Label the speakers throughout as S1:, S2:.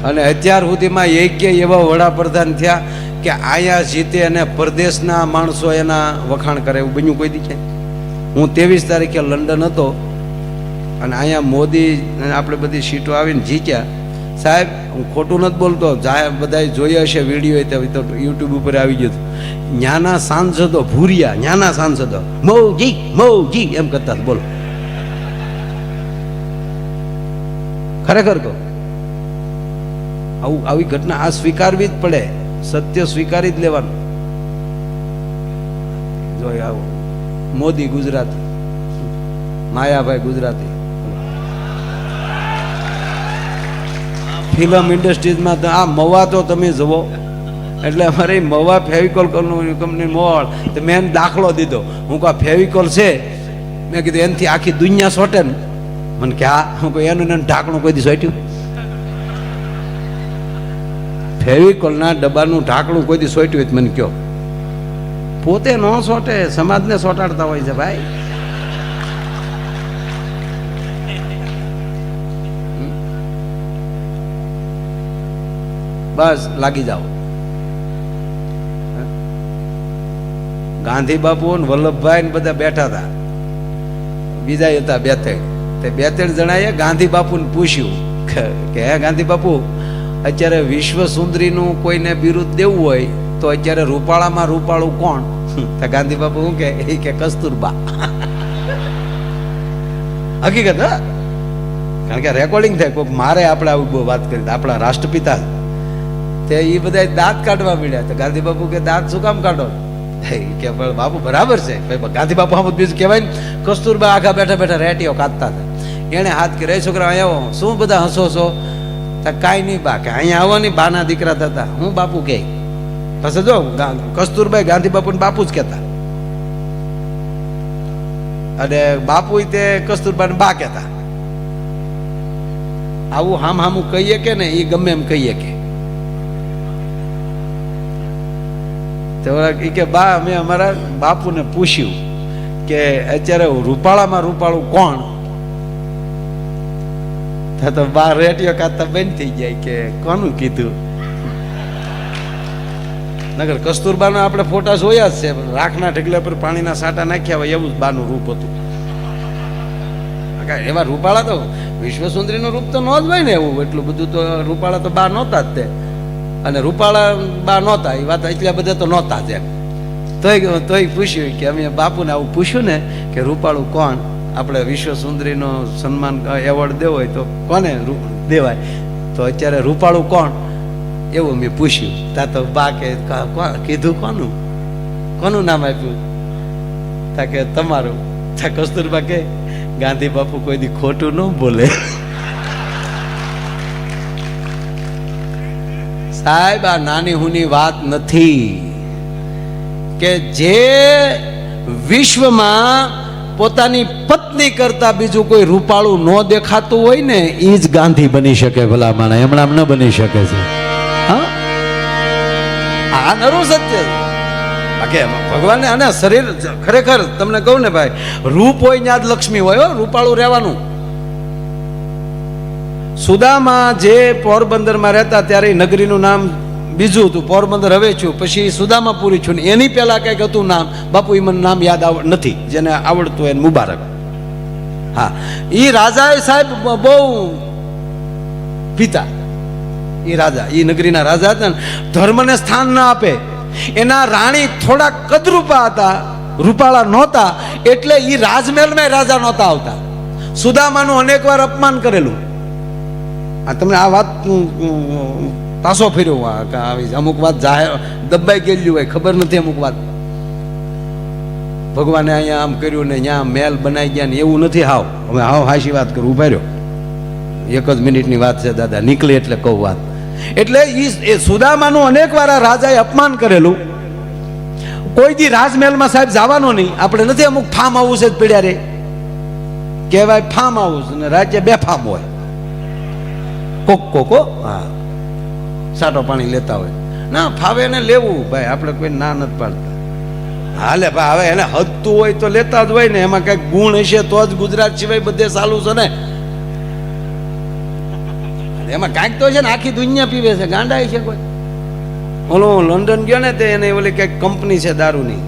S1: અને અત્યાર સુધીમાં એક એવા વડાપ્રધાન થયા કે આયા જીતે અને પરદેશના માણસો એના વખાણ કરે એવું બન્યું કોઈ દી છે? હું 23 તારીખે લંડન હતો અને અહીંયા મોદી આપણે બધી સીટો આવીને જીત્યા. સાહેબ હું ખોટું નથી બોલતો, બધાએ જોઈ હશે વિડીયો, તો યુટ્યુબ ઉપર આવી ગયું. ન્યાના સાંસદો ભૂરિયા, ન્યાના સાંસદો મોજી મોજી એમ કરતા. બોલો, ખરેખર કહો, આવી ઘટના આ સ્વીકારવી જ પડે, સત્ય સ્વીકારી જ લેવાનું. જોઈ આવો મોદી ગુજરાતી, માયાભાઈ ગુજરાતી. ફિલ્મ ઇન્ડસ્ટ્રીઝમાં તો આ મવા તો તમે જુઓ, એટલે અમારે મવા ફેવિકોલ કંપની મોવાળ, તો મેં એને દાખલો દીધો. હું કહું ફેવિકોલ છે, મેં કીધું એનાથી આખી દુનિયા સોટે ને? મને કે હા. હું કહું એનું ઢાંકણું કોઈ દી સોટ્યું? ફેવિકોલના ડબ્બાનું ઢાંકણું કોઈ દી સોટ્યું હોય મને કહો. પોતે ન સોટે, સમાજને સોટાડતા હોય છે ભાઈ. બસ લાગી જાઓ. ગાંધી બાપુ ને વલ્લભભાઈ ને બધા બેઠા હતા, બીજા હતા 2-3. તે 2-3 જણાએ ગાંધી બાપુને પૂછ્યું કે હે ગાંધી બાપુ, અત્યારે વિશ્વ સુંદરીનું કોઈને બિરુદ દેવું હોય તો અત્યારે રૂપાળામાં રૂપાળું કોણ? તો ગાંધી બાપુ શું કે કસ્તુરબા. હકીકત, હા, કારણ કે રેકોર્ડિંગ થાય. કોઈક મારે આપણે આવું બહુ વાત કરી, આપણા રાષ્ટ્રપિતા તે એ બધા દાંત કાઢવા મળ્યા. તો ગાંધી બાપુ કે દાંત શું કામ કાઢો? કે બાપુ બરાબર છે. ગાંધી બાપુ આમ બીજું કહેવાય ને, કસ્તુરબા આખા બેઠા બેઠા રેટીઓ કાઢતા હતા. એને હાથ કે રે છોકરા અહીંયા આવો, શું બધા હસો છો? કાંઈ નહીં બા, કે અહીંયા આવો નહીં, બાના દીકરા થતા. હું બાપુ કે પછી જો કસ્તુરબાઈ ગાંધી બાપુ ને બાપુ જ કહેતા, અને બાપુ તે કસ્તુરબાને બા કહેતા. આવું હામું કહીએ કે ને, એ ગમે એમ કહીએ કે. કે બા, અમે અમારા બાપુને પૂછ્યું કે અત્યારે રૂપાળામાં રૂપાળું કોણ? તો બા રેટીઓ કાઢતા બંધ થઈ જાય કે કોનું કીધું? નગર કસ્તુરબાના આપણે ફોટા જોયા જ છે, રાખના ઢગલા પર પાણીના સાટા નાખ્યા હોય એવું જ બાનું રૂપ હતું. એવા રૂપાળા તો વિશ્વ સુંદરીનું રૂપ તો ન જ હોય ને એવું, એટલું બધું તો રૂપાળા તો બા નહોતા જ તે. અને રૂપાળા બા નહોતા, એ વાત એટલા બધા તો નહોતા જ એમ. તોય પૂછ્યું કે અમે બાપુને આવું પૂછ્યું ને કે રૂપાળું કોણ? આપણે વિશ્વ સુંદરીનો સન્માન એવોર્ડ દેવો હોય તો કોને દેવાય? તો અત્યારે રૂપાળું કોણ એવું મેં પૂછ્યું. તા તો બા કે કીધું કોનું નામ આપ્યું? તા કે તમારું. તા કસ્તુરબા કે ગાંધી બાપુ કોઈ દી ખોટું ન બોલે. સાહેબ આ નાની હુની વાત નથી કે જે વિશ્વમાં પોતાની પત્ની કરતા બીજું કોઈ રૂપાળું ન દેખાતું હોય ને, એ જ ગાંધી બની શકે. ભલા માણા હમણાં ન બની શકે છે. હા, આ નરું સત્ય. બાકી ભગવાનને આને શરીર ખરેખર તમને કહું ને ભાઈ, રૂપ હોય ત્યાં જ લક્ષ્મી હોય. રૂપાળું રહેવાનું. સુદામા જે પોરબંદરમાં રહેતા ત્યારે નગરીનું નામ બીજું હતું, પોરબંદર હવે છું, પછી સુદામાપુરી છું. એની પહેલા કંઈક હતું નામ, બાપુ એ મને નામ યાદ નથી, જેને આવડતું એને મુબારક. હા, એ રાજાએ સાહેબ બહુ પિતા, એ રાજા, એ નગરીના રાજા હતા ને, ધર્મને સ્થાન ના આપે. એના રાણી થોડા કદરૂપા હતા, રૂપાળા નહોતા, એટલે એ રાજમહેલમાં રાજા નહોતા આવતા. સુદામાનું અનેક વાર અપમાન કરેલું. આ તમને આ વાત પાછો ફેર્યો, અમુક વાત જાહેર દબાઈ ગયેલી હોય, ખબર નથી અમુક વાત. ભગવાને અહીંયા આમ કર્યું ને ત્યાં મહેલ બનાવી ગયા ને એવું નથી. હાવ હવે હાશી વાત કરું, ઉભા રહ્યો. 1 જ મિનિટની વાત છે દાદા, નીકળી એટલે કહું વાત. એટલે એ સુદામાનું અનેક વાર આ રાજાએ અપમાન કરેલું. કોઈ દી રાજમહેલમાં સાહેબ જવાનો નહીં. આપણે નથી અમુક ફાર્મ હાઉસ જ પડ્યા રે, કહેવાય ફાર્મ હાઉસ, ને રાજ્ય બેફામ હોય. કોકો હા, સાટો પાણી લેતા હોય. ના ફાવે એને લેવું ભાઈ, આપણે કોઈ ના નથી પાડતા. હાલે ભાઈ, હવે એને હદતું હોય તો લેતા જ હોય ને. એમાં કઈક ગુણ હશે તો જ ગુજરાત સિવાય બધે ચાલુ છે ને. એમાં કાંઈક તો છે ને, આખી દુનિયા પીવે છે, ગાંડા છે કોઈ. ઓલો લંડન ગયો ને તે એને ઓલી કંઈક કંપની છે દારૂની,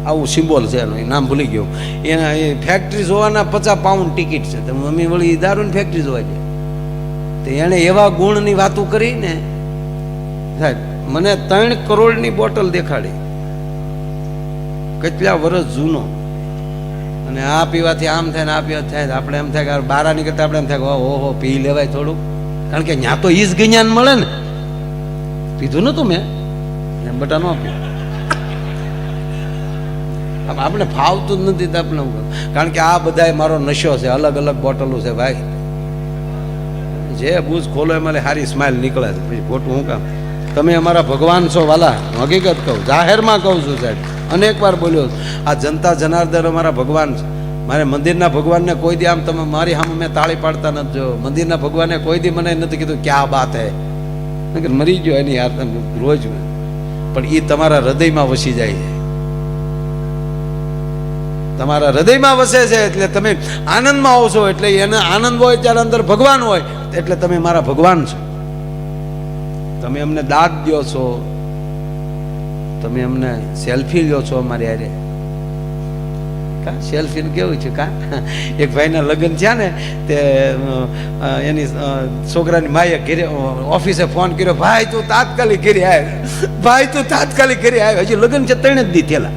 S1: આવું સિમ્બોલ છે એનું, નામ ભૂલી ગયો. એના એ ફેક્ટરી જોવાના 50 પાઉન્ડ ટિકિટ છે. તો મમ્મી વળી દારૂની ફેક્ટરી જોવા જાય. તો એણે એવા ગુણની વાતો કરી ને સાહેબ, મને 3 કરોડની બોટલ દેખાડી, કેટલા વર્ષ જૂનો. અને આ પીવાથી આમ થાય ને આ પીવાથી થાય. આપણે એમ થાય કે બારા નીકળતા આપણે એમ થાય કે ઓહો પી લેવાય થોડું, કારણ કે ત્યાં તો ઈજ જ્ઞાન મળે ને. પીધું નતું મેં, બટા ન પીધું. આપણે ફાવતું જ નથી. આપણે કારણ કે આ બધા મારો નશો છે, અલગ અલગ બોટલો છે ભાઈ. જે બૂઝ ખોલો એમાં સારી સ્માઇલ નીકળે છે. પછી ખોટું હું કામ. તમે અમારા ભગવાન છો વાલા, હકીકત કહું, જાહેરમાં કહું છું સાહેબ, અનેક વાર બોલ્યો. આ જનતા જનાર્દન અમારા ભગવાન છે. મારે મંદિરના ભગવાનને કોઈ દી આમ તમે મારી સામે મેં તાળી પાડતા નથી જોયો. મંદિરના ભગવાને કોઈ દી મને નથી કીધું ક્યાં બાત હે, મરી ગયો એની યાર રોજ. પણ એ તમારા હૃદયમાં વસી જાય છે, તમારા હૃદયમાં વસે છે. એટલે તમે આનંદમાં આવો છો, એટલે એને આનંદ હોય ત્યારે અંદર ભગવાન હોય, એટલે તમે મારા ભગવાન છો. તમે અમને દાદ દો છો, તમે અમને સેલ્ફી લ્યો છો અમારી હારે. કા સેલ્ફી કેવું છે કા? એક ભાઈના લગ્ન થયા ને, તે એની છોકરાની માએ ઘરે ઓફિસે ફોન કર્યો, ભાઈ તું તાત્કાલિક ઘરે આવ, ભાઈ તું તાત્કાલિક ઘરે આવ. હજી લગ્ન છે 3 જ દી થયેલા.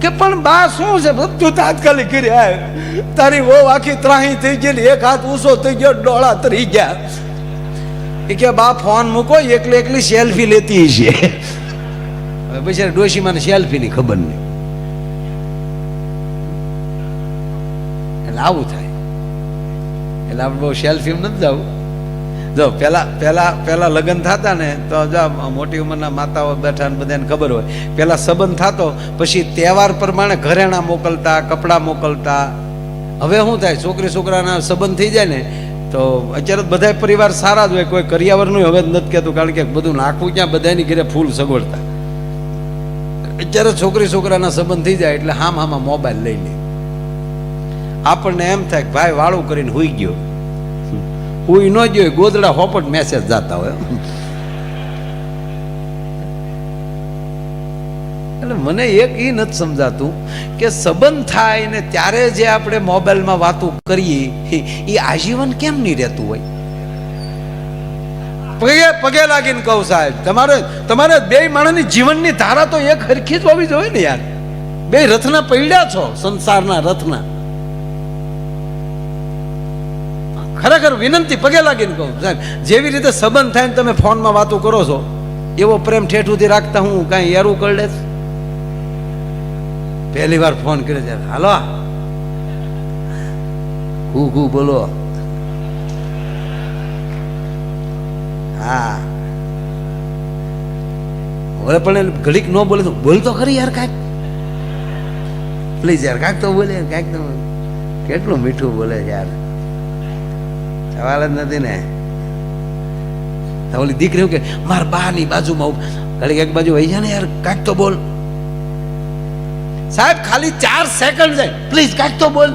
S1: કે પણ બા શું છે, બધું તાત્કાલિક ઘરે આવ. તારી વહુ આખી ત્રાહી થઈ ગઈ, એક હાથ ઊંચો થઈ ગયો, ડોળા તરી ગયા. એ કે બા ફોન મૂકો, એકલી એકલી સેલ્ફી લેતી છે. હવે બિચારી ડોશીમાને સેલ્ફીની ખબર નહીં. એટલે આવું થાય. એટલે આપણે બહુ સેલ્ફી નથી જવું. જો પેલા લગ્ન થતા ને તો મોટી ઉંમરના માતાઓ બેઠા ને બધાને ખબર હોય, પેલા સંબંધ થતો, પછી તહેવાર પ્રમાણે ઘરેણા મોકલતા, કપડાં મોકલતા. હવે શું થાય, છોકરી છોકરાના સંબંધ થઈ જાય ને તો અત્યારે બધા પરિવાર સારા જ હોય, કોઈ કરિયાવરનું હવે નથી કહેતું, કારણ કે બધું નાખવું ક્યાં, બધાની ઘરે ફૂલ સગવડતા. અત્યારે છોકરી છોકરાના સંબંધ થઈ જાય એટલે હામાં મોબાઈલ લઈ લે. આપણને એમ થાય કે ભાઈ વાળું કરીને હુઈ ગયો, હુઈ ન ગયો, ગોદડા હોપટ મેસેજ જતા હોય. એટલે મને એક એ નથી સમજાતું કે સંબંધ થાય ને ત્યારે જે આપણે મોબાઈલમાં વાતો કરીએ એ આજીવન કેમ નહીં રહેતું હોય. પગે લાગીને કહું સાહેબ, તમારે બે માણસની જીવનની ધારા તો એક હરખી જ હોવી જોઈએ ને યાર. બે રથના પૈડા છો, સંસારના રથના. ખરેખર વિનંતી, પગે લાગીને કહું સાહેબ, જેવી રીતે સંબંધ થાય ને તમે ફોનમાં વાતો કરો છો, એવો પ્રેમ ઠેઠુંથી રાખતા હું કાંઈ એરું કરડે. પહેલી વાર ફોન કર્યો ત્યારે હાલો કુ બોલો, હા હવે પણ ઘડીક ન બોલે તો બોલ તો ખરી યાર, કાંઈક પ્લીઝ યાર, કાંઈક તો બોલે, કાંઈક તો. કેટલું મીઠું બોલે છે યાર, સવાલ જ નથી ને. ઓલી દીકરી કે મારા બા ની બાજુમાં ઘડીક એક બાજુ વહી જાય ને યાર, કાંઈક તો બોલ સાહેબ. ખાલી 4 સેકન્ડ જાય, પ્લીઝ કાંઈક તો બોલ.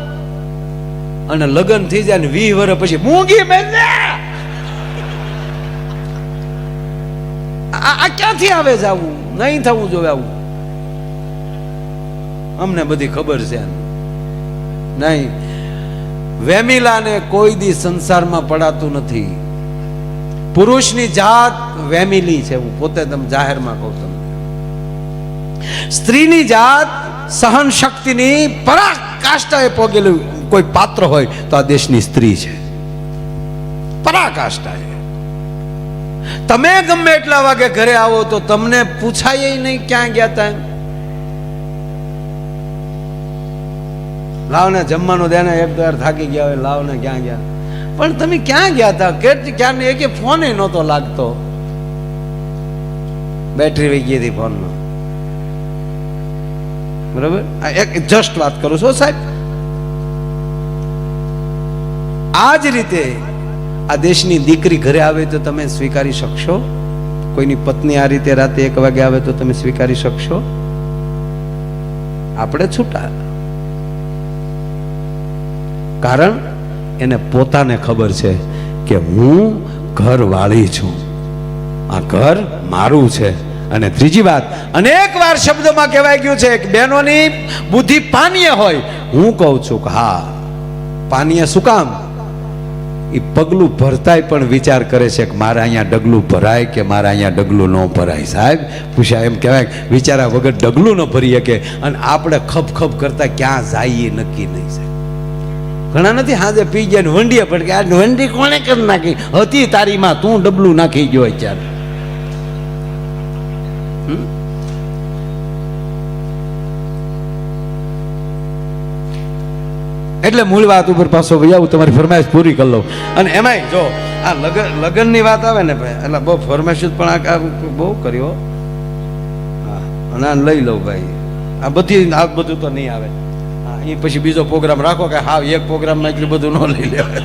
S1: અને લગ્ન થઈ જાય ને 20 વર્ષ પછી મૂંગી બેન આ ક્યાંથી આવે છે? આવું નહીં થવું જોઈએ. આવું અમને બધી ખબર છે નહીં. વેમિલાને કોઈ દી સંસારમાં પડાતું નથી. પુરુષની જાત વેમિલી છે, હું પોતે તમે જાહેરમાં કહું તમને. સ્ત્રીની જાત સહન શક્તિની પરાકાષ્ઠાએ પોગેલું કોઈ પાત્ર હોય તો આ દેશની સ્ત્રી છે. પરાકાષ્ઠાએ. તમે ગમે એટલા વાગે ઘરે આવો તો તમને પૂછાય નહીં ક્યાં ગયા હતા. લાવને જમવાનું દેને, એક તો યાર થાકી ગયા હોય, લાવને ક્યાં ગયા. પણ તમે ક્યાં ગયા હતા? ક્યાં એક ફોન નહોતો લાગતો, બેટરી વહી ગઈ હતી ફોનમાં. બરાબર, એક જસ્ટ વાત કરું છું સાહેબ. આ જ રીતે આ દેશની દીકરી ઘરે આવે તો તમે સ્વીકારી શકશો? કોઈની પત્ની આ રીતે રાતે 1 વાગે આવે તો તમે સ્વીકારી શકશો? આપણે છૂટા. કારણ એને પોતાને ખબર છે કે હું ઘરવાળી છું, આ ઘર મારું છે. અને ત્રીજી વાત, અનેક વાર શબ્દમાં કહેવાય ગયું છે કે બહેનોની બુદ્ધિ પાનીય હોય. હું કહું છું કે હા, પાનીય શું કામ? એ પગલું ભરતાય પણ વિચાર કરે છે કે મારે અહીંયા ડગલું ભરાય કે મારે અહીંયા ડગલું ન ભરાય. સાહેબ પૂછ્યા એમ કહેવાય વિચારા વગર ડગલું ન ભરી શકે, અને આપણે ખપ ખપ કરતા ક્યાં જાય નક્કી નહીં. સાહેબ ઘણા નથી હાજે પી ગયા ને વંડીએ પણ કે આ વંડી કોણે કરી નાખી હતી તારીમાં, તું ડબલું નાખી ગયો અત્યારે. એટલે મૂળ વાત ઉપર પાછો આવું, તમારી ફરમાઈશ પૂરી કરી લઉં. અને એમાંય જો આ લગ્નની વાત આવે ને ભાઈ, એટલે બહુ ફરમાઈશ પણ આ બહુ કર્યો. હા, અને આ લઈ લઉં ભાઈ, આ બધું તો નહીં આવે. એ પછી બીજો પ્રોગ્રામ રાખો કે હા એક પ્રોગ્રામમાં એટલું બધું ન લઈ લેવાય,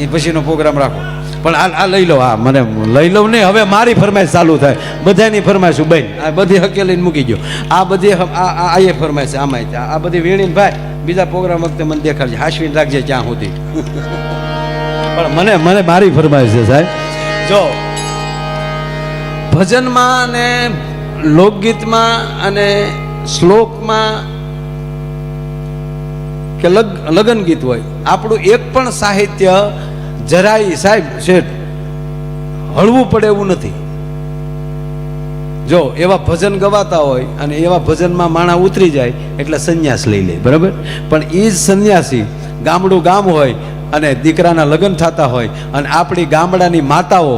S1: એ પછીનો પ્રોગ્રામ રાખો. પણ આ લઈ લો, હા મને લઈ લઉં નહીં. હવે મારી ફરમાઈશ ચાલુ થાય, બધાની ફરમાઈશ બેન આ બધી હકેલીને મૂકી ગયો. આ બધી આ એ ફરમાઈશ આમાં આ બધી વીણીને ભાઈ બીજા પ્રોગ્રામ વખતે મને દેખાડજે, હાશવીને રાખજે ત્યાં સુધી. પણ મને મારી ફરમાઈશ છે સાહેબ. જો ભજનમાં અને લોકગીતમાં અને શ્લોકમાં કે લગ્ન ગીત હોય, આપણું એક પણ સાહિત્ય જરાય સાહેબ શેઠ હળવું પડે એવું નથી. જો એવા ભજન ગવાતા હોય અને એવા ભજનમાં માણા ઉતરી જાય એટલે સંન્યાસ લઈ લે, બરાબર. પણ એ જ સંન્યાસી ગામડું ગામ હોય અને દીકરાના લગ્ન થતા હોય અને આપણી ગામડાની માતાઓ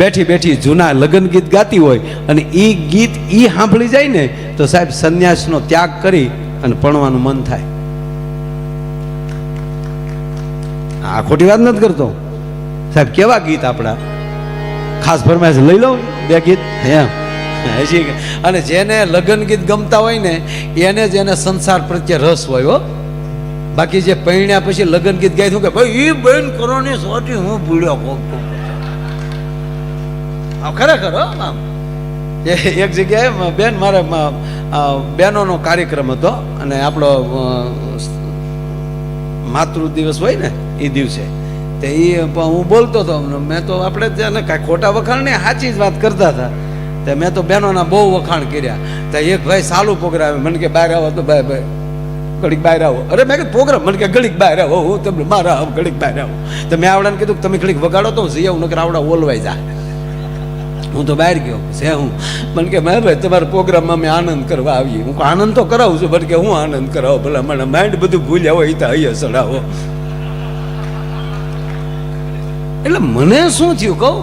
S1: બેઠી બેઠી જૂના લગ્ન ગીત ગાતી હોય અને એ ગીત એ સાંભળી જાય ને તો સાહેબ સંન્યાસનો ત્યાગ કરી અને ભણવાનું મન થાય. આ ખોટી વાત નથી કરતો સાહેબ. કેવા ગીત આપણા ખાસ ફરમાઈશ લઈ લો બે ગીત એમ. અને જેને લગ્ન ગીત ગમતા હોય ને એને જ એને સંસાર પ્રત્યે રસ હોય હો. બાકી જે પૈણ્યા પછી લગ્ન ગીત ગાય કે ભાઈ એ બેન કરોની સોટી હું ભૂલ્યો ખરેખર. આમ એક જગ્યાએ બેન મારે બહેનોનો કાર્યક્રમ હતો અને આપણો માતૃ દિવસ હોય ને એ દિવસે તે હું બોલતો હતો. મેં તો આપણે ત્યાં કાંઈ ખોટા વખાણ ને સાચી જ વાત કરતા હતા. તે મેં તો બહેનોના બહુ વખાણ કર્યા. તો એક ભાઈ સાલું પ્રોગ્રામ મને કે બહાર આવો તો ભાઈ ભાઈ ઘડીક બહાર આવો. અરે મેં કીધું પ્રોગ્રામ મને કે ઘડીક બહાર આવો, હું તમને મારા આવો ઘડીક બહાર આવો. તો મેં આવડાને કીધું તમે ઘડીક વગાડો તો જઈ આવું, નકર આવડા ઓલવાઈ જાય. હું તો બહાર ગયો છે. હું મને કે મેં ભાઈ તમારા પ્રોગ્રામમાં અમે આનંદ કરવા આવીએ. હું આનંદ તો કરાવું છું પણ કે હું આનંદ કરાવો ભલા મને માઇન્ડ બધું ભૂલ્યા હોય તો અહીંયા ચડાવો. એટલે મને શું થયું કહું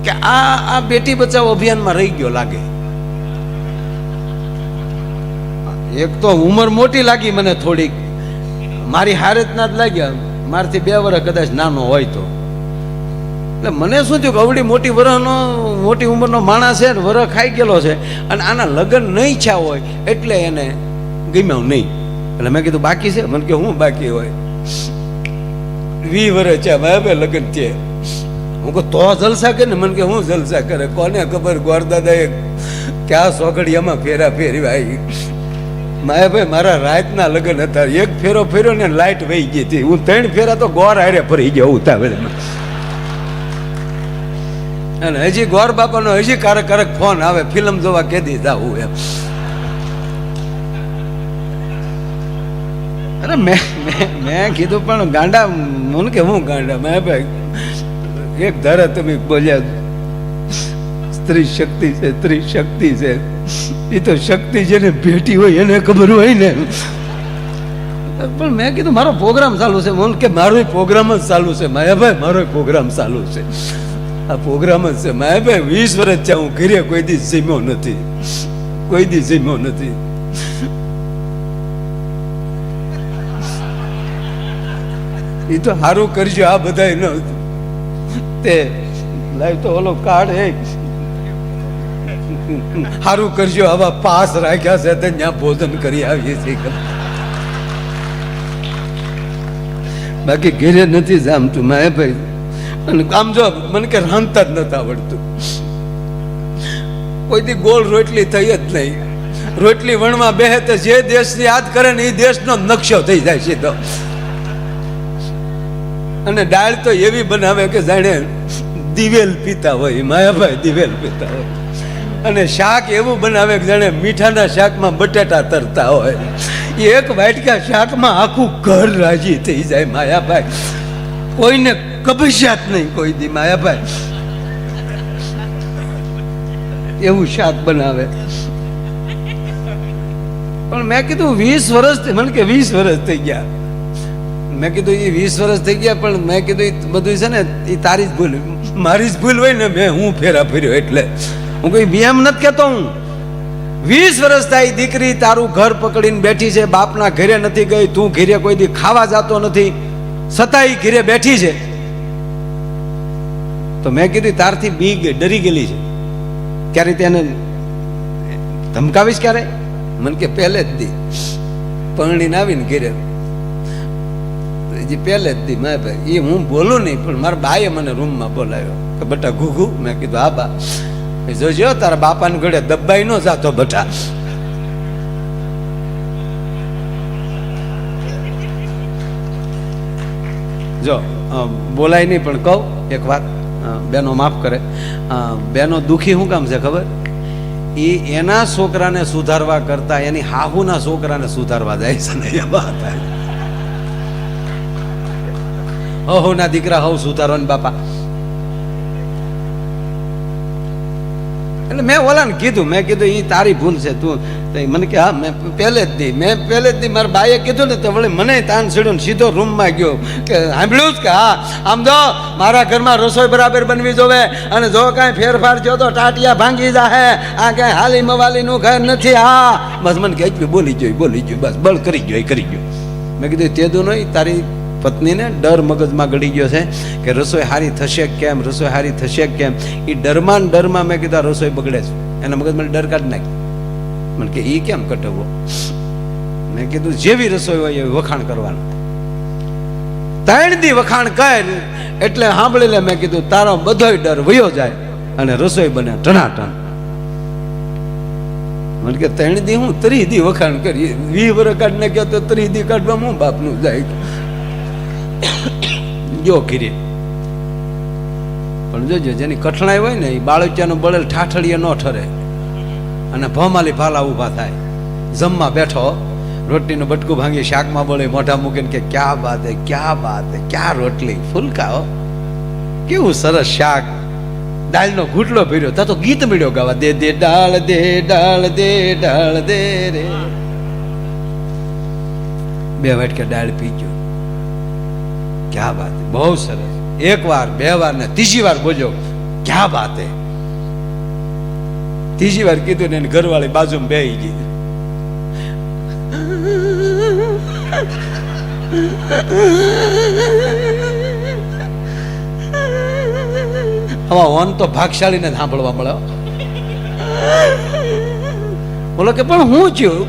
S1: કે આ બેટી બચાવો અભિયાનમાં રહી ગયો લાગે. એક તો ઉંમર મોટી લાગી મને થોડીક, મારી હારતના જ લાગ્યા. મારથી 2 વર્ષ કદાચ નાનો હોય તો. એટલે મને શું થયું કે અવડી મોટી ઉંમરનો માણસ છે ને વરહ ખાઈ ગયેલો છે અને આના લગ્ન નહીં થયા હોય એટલે એને ગમ્યા નહીં. એટલે મેં કીધું બાકી છે? મને કે હું બાકી હોય 20 વર્ષ છે હવે લગ્ન છે. હું કહું તો જલસા કરે ને? મને કે હું જલસા કરે? કોને ખબર ગોરદાદાએ ક્યાં સોગડિયામાં ફેરા ફેરવાય. ભાઈ મારા રાતના લગ્ન હતા, એક ફેરો ફેર્યો ને લાઈટ વહી ગઈ હતી. હું 3 ફેરા તો ગોર હારે ફરી ગયો ઉતાવળમાં. અને હજી ગોર બાપાનો હજી કારક ફોન આવે ફિલ્મ જોવા કેદી જાવું એમ. અરે મેં કીધું પણ ગાંડા મને કે હું ગાંડા? મેં ભાઈ એક ધારા તમે બોલ્યા સ્ત્રી શક્તિ છે, સ્ત્રી શક્તિ છે. એ તો શક્તિ જેને ભેટી હોય એને ખબર હોય ને. પણ મેં કીધું મારો પ્રોગ્રામ ચાલુ છે. મને કે મારો પ્રોગ્રામ જ ચાલુ છે માયાભાઈ, મારો પ્રોગ્રામ ચાલુ છે. આ પ્રોગ્રામ જ છે માયાભાઈ. 20 વર્ષ છે હું ઘરે કોઈ દી જીમ્યો નથી, કોઈ દી જીમ્યો નથી. એ તો સારું કરજો આ બધા ન તે લાઈવ તો ઓલો કાર્ડ હે સારું કરજો આવા પાસ રાખ્યા છે તો ત્યાં ભોજન કરી આવીએ છીએ. બાકી ઘેરે નથી જામતું માયાભાઈ. અને આમ જો મને કે રાંધતા જ નતા આવડતું. કોઈથી ગોળ રોટલી થઈ જ નહીં. રોટલી વણવા બેહે તો જે દેશને યાદ કરે ને એ દેશનો નકશો થઈ જાય છે. તો અને દાળ તો એવી બનાવે કે જાણે દિવેલ પીતા હોય, માયાભાઈ દિવેલ પીતા હોય. અને શાક એવું બનાવે કે જાણે મીઠાના શાકમાં બટાટા તરતા હોય. એક વાટકા શાકમાં આખું ઘર રાજી થઈ જાય માયાભાઈ. કોઈને કબજિયાત નહીં કોઈ દી માયાભાઈ. એવું શાક બનાવે. પણ મેં કીધું 20 વર્ષ, મને કે 20 વર્ષ થઈ ગયા. મેં કીધું એ 20 વર્ષ થઈ ગયા, પણ મેં કીધું બધું છે ને એ તારી જ ભૂલ, મારી જ ભૂલ હોય ને, મેં હું ફેરા ફર્યો એટલે. હું કોઈ એમ નથી કહેતો. હું 20 વર્ષ થાય દીકરી તારું ઘર પકડીને બેઠી છે, બાપના ઘરે નથી ગઈ, તું ઘરે કોઈ દી ખાવા જતો નથી, છતાંય ઘરે બેઠી છે. તો મેં કીધું તારથી બી ડરી ગયેલી છે. ક્યારે તેને ધમકાવીશ ક્યારે? મને કે પહેલે જ દી પરણીને આવીને ઘરે પહેલે જ દી મેં ભાઈ એ હું બોલું નહીં, પણ મારા બાએ મને રૂમમાં બોલાવ્યો કે બટા ઘૂઘુ. મેં કીધું હા બા. જોજો તારા બાપાને ઘડે દબાઈ ન જાતો બટા. જો બોલાય નહીં, પણ કહું એક વાત, બેનો માફ કરે. બેનો દુખી શું કામ છે ખબર? એ એના છોકરાને સુધારવા કરતા એની હાહુના છોકરાને સુધારવા જાય છે ને. એ વાત હો ના દીકરા હવ સુધારવાની બાપા. એટલે મેં ઓલાને કીધું, મેં કીધું એ તારી ભૂલ છે. તું મને કે હા મેં પહેલે જ દી મારા બાઈએ કીધું ને તો વળી મને તાન સીડ્યો ને સીધો રૂમમાં ગયો કે સાંભળ્યું જ કે હા આમ જો મારા ઘરમાં રસોઈ બરાબર બનવી જોવે, અને જો કાંઈ ફેરફાર થયો તો ટાટિયા ભાંગી જાહે, આ કાંઈ હાલી મવાલીનું ઘર નથી. હા બસ મને કે બોલી ગયો બસ બળ કરી ગયો. મેં કીધું તેદું નહીં, તારી પત્નીને ડર મગજમાં ગળી ગયો છે કે રસોઈ હારી થશે કેમ, રસોઈ હારી થશે કેમ. એ ડરમાં મેં કીધું રસોઈ બગડે છે, એના મગજમાં ડર કાઢી નાખી. મને કે એ કેમ કટવો? મેં કીધું જેવી રસોઈ હોય એવી વખાણ કરવાનું. 3 દી વખાણ કર એટલે સાંભળી લે. મેં કીધું તારો બધોય ડર વયો જાય અને રસોઈ બને ટનાટન. મને કે 3 દી હું 30 દી વખાણ કરી, 20 વર્ષ કાઢી નાખ્યા તો 30 દી કાઢવા હું બાપનું જાય. જો ઘીરે પણ જોજો જેની કઠણાઈ હોય ને એ બાળકિયાનું બળેલ ઠાઠડીએ ન ઠરે, અને ભમાલી ભાલા ઊભા થાય. જમવા બેઠો, રોટલીનું બટકું ભાંગી શાકમાં બળે મોઢા મૂકીને કે ક્યાં બાત હે, ક્યાં રોટલી ફૂલકા હો, કેવું સરસ શાક, દાળનો ઘૂંટલો ભર્યો. તા તો ગીત મળ્યો ગાવા, દે દે ડાળ દે ડાળ દે ડાળ દે રે. 2 વાટકા દાળ પી ગયો. ક્યાં બાત, બહુ સરસ. 1 વાર 2 વાર ને 3જી વાર બોલ્યો ક્યાં બાત હે. 3જી વાર કીધું ને ઘરવાળી બાજુમાં બેહી ગઈ. હવે ઓન તો ભાગશાળીને સાંભળવા મળે. બોલો કે પણ હું છું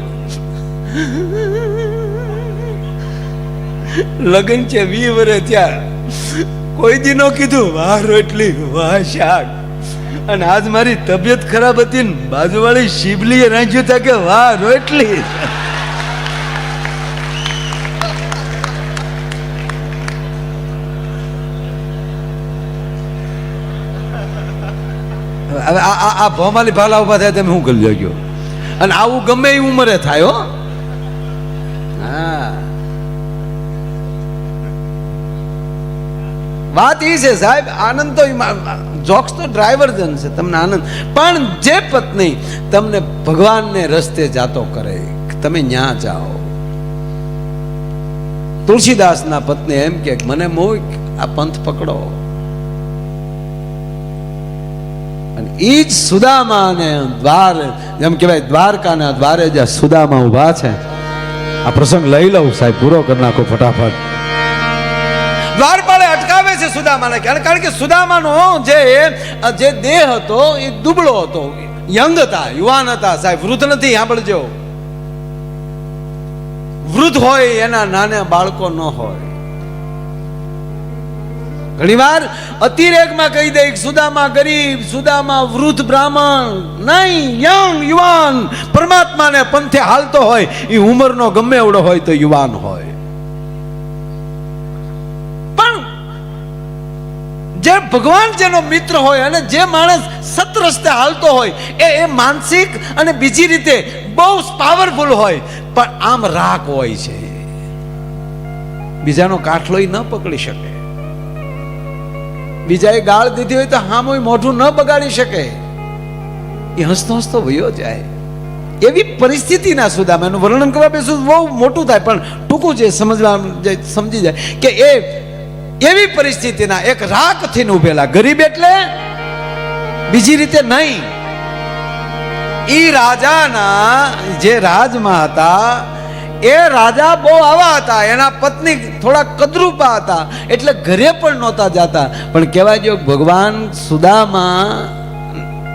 S1: લગ્ન છે 20 વર્ષ થયા, કોઈ દી નો કીધું વાહ રોટલી વાહ શાક. અને આજ મારી તબિયત ખરાબ હતી ને બાજુવાળી શિબલીએ રાંધ્યું હતા કે વાહ રોટલી. હવે આ ભોમાલી ભાલા ઉભા થાય તમે શું કરી લેજો. અને આવું ગમે એ ઉંમરે થાય હો. હા વાત એ છે સાહેબ, આનંદ તો જોક્સ તો ડ્રાઈવર જન છે, તમને આનંદ. પણ જે પત્ની તમને ભગવાનને રસ્તે જાતો કરે તમે ન્યા જાઓ. તુલસીદાસના પત્ની એમ કે મને મોહ આ પંથ પકડો. અને એ જ સુદામાને દ્વાર, જેમ કહેવાય દ્વારકાના દ્વારે જ્યાં સુદામા ઉભા છે. આ પ્રસંગ લઈ લઉં સાહેબ, પૂરો કરી નાખો ફટાફટ. દ્વારપાળે અટકાવે છે સુદામાને, કારણ કે સુદામાનો જે દેહ હતો એ દુબળો હતો, યંગ હતા, યુવાન હતા સાહેબ, વૃદ્ધ નથી. સાંભળજો, વૃદ્ધ હોય એના નાના બાળકો ન હોય. ઘણી વાર અતિરેકમાં કહી દે સુદામા ગરીબ, સુદામા વૃદ્ધ બ્રાહ્મણ નહીં, યંગ યુવાન પરમાત્માને પંથે હાલતો હોય. એ ઉંમરનો ગમે એવડો હોય તો યુવાન હોય. જે ભગવાન જેનો મિત્ર હોય અને જે માણસ સત રસ્તે હાલતો હોય એ માનસિક અને બીજી રીતે બહુ પાવરફુલ હોય, પણ આમ રાખ હોય છે, બીજાનો કાઠલો ન પકડી શકે, બીજાએ ગાળ દીધી હોય તો હામુય મોઢું ન બગાડી શકે, એ હસતો હસતો વયો જાય. એવી પરિસ્થિતિના સુદામાનું વર્ણન કરવા બેસું બહુ મોટું થાય, પણ ટૂંકું જે સમજવા સમજી જાય કે એવી પરિસ્થિતિના એક રાખથી ઉભેલા ગરીબ એટલે બીજી રીતે નહીં. ઈ રાજાના જે રાજમાં હતા એ રાજા બહુ આવા હતા, એના પત્ની થોડા કદરૂપા હતા, એટલે ઘરે પણ નહોતા જાતા. પણ કહેવાય જો ભગવાન સુદામા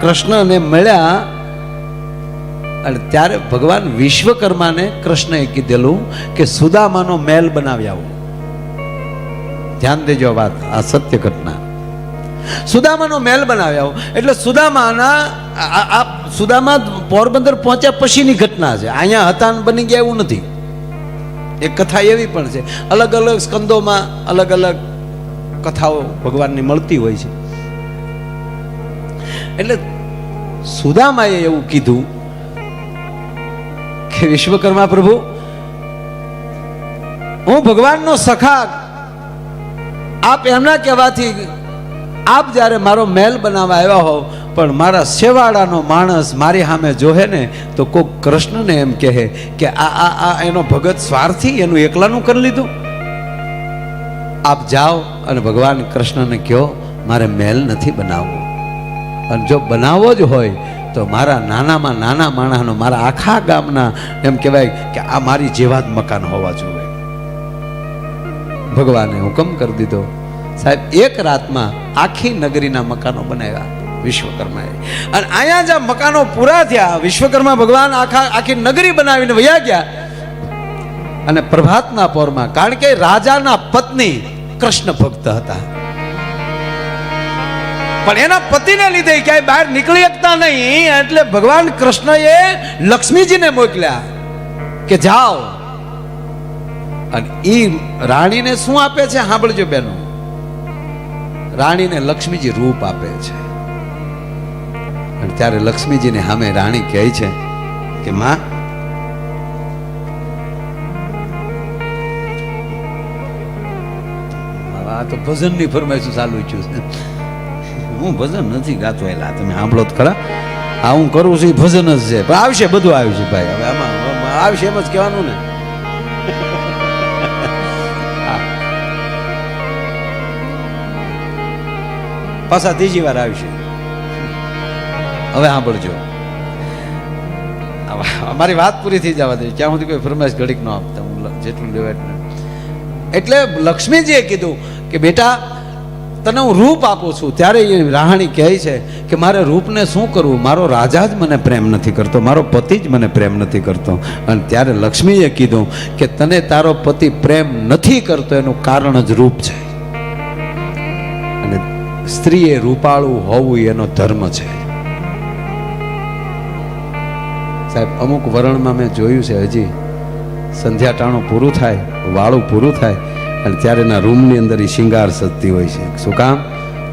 S1: કૃષ્ણને મળ્યા અને ત્યારે ભગવાન વિશ્વકર્માને કૃષ્ણએ કીધેલું કે સુદામાનો મહેલ બનાવી આવો. ધ્યાન દેજો વાત, આ સત્ય ઘટના. સુદામાનો મહેલ બનાવી આવો એટલે સુદામા પોરબંદર પહોંચ્યા પછીની ઘટના છે, અહીંયા હતા બની ગયા એવું નથી. એક કથા એવી પણ છે, અલગ અલગ સ્કંદોમાં અલગ અલગ કથાઓ ભગવાનની મળતી હોય છે. એટલે સુદામાએ એવું કીધું કે વિશ્વકર્મા પ્રભુ, હું ભગવાનનો સખા, આપ એમના કહેવાથી આપ જ્યારે મારો મહેલ બનાવવા આવ્યા હોવ, પણ મારા શેવાડાનો માણસ મારી સામે જોહે ને તો કોક કૃષ્ણને એમ કહે કે આ એનો ભગત સ્વાર્થી, એનું એકલાનું કરી લીધું. આપ જાઓ અને ભગવાન કૃષ્ણને કહો મારે મહેલ નથી બનાવવો, અને જો બનાવવો જ હોય તો મારા નાનામાં નાના માણસનો, મારા આખા ગામના એમ કહેવાય કે આ મારી જેવા જ મકાન હોવા જોઈએ. ભગવાને હુકમ કરી દીધો. સાહેબ, એક રાતમાં આખી નગરીના મકાનો બનાવ્યા વિશ્વકર્માએ. અને અહીંયા જ્યાં મકાનો પૂરા થયા, વિશ્વકર્મા ભગવાન આખી નગરી બનાવીને વયા ગયા. અને પ્રભાતના પોરમાં, કારણ કે રાજાના પત્ની કૃષ્ણ ભક્ત હતા, પણ એના પતિને લીધે ક્યાંય બહાર નીકળી શકતા નહીં, એટલે ભગવાન કૃષ્ણએ લક્ષ્મીજીને મોકલ્યા કે જાઓ. અને ઈ રાણીને શું આપે છે સાંભળજો બેનો, રાણીને લક્ષ્મીજી રૂપ આપે છે. અને ત્યારે લક્ષ્મીજીને સામે રાણી કહે છે કે માં, આ તો ભજનની ફરમાઈશ ચાલુ છે. હું ભજન નથી ગાતો, એલા તમે સાંભળો તો ખરા, આ હું કરું છું એ ભજન જ છે, પણ આવશે, બધું આવશે ભાઈ. હવે આમાં આવશે એમ જ કહેવાનું ને. પાછા ત્રીજી વાર આવશે. હવે સાંભળજો, અમારી વાત પૂરી થઈ જવા દે, ક્યાં સુધી કોઈ ફરમાઈશ ઘડીક ન આપતા, હું જેટલું લેવાય. એટલે લક્ષ્મીજીએ કીધું કે બેટા તને હું રૂપ આપું છું. ત્યારે એ રાણી કહે છે કે મારે રૂપને શું કરવું, મારો રાજા જ મને પ્રેમ નથી કરતો, મારો પતિ જ મને પ્રેમ નથી કરતો. અને ત્યારે લક્ષ્મીએ કીધું કે તને તારો પતિ પ્રેમ નથી કરતો એનું કારણ જ રૂપ છે, અને સ્ત્રીએ રૂપાળું હોવું એનો ધર્મ છે. સાહેબ, અમુક વરણમાં મેં જોયું છે, હજી સંધ્યા ટાણું પૂરું થાય, વાળું પૂરું થાય અને ત્યારે એના રૂમની અંદર એ શિંગાર સજતી હોય છે. શું કામ?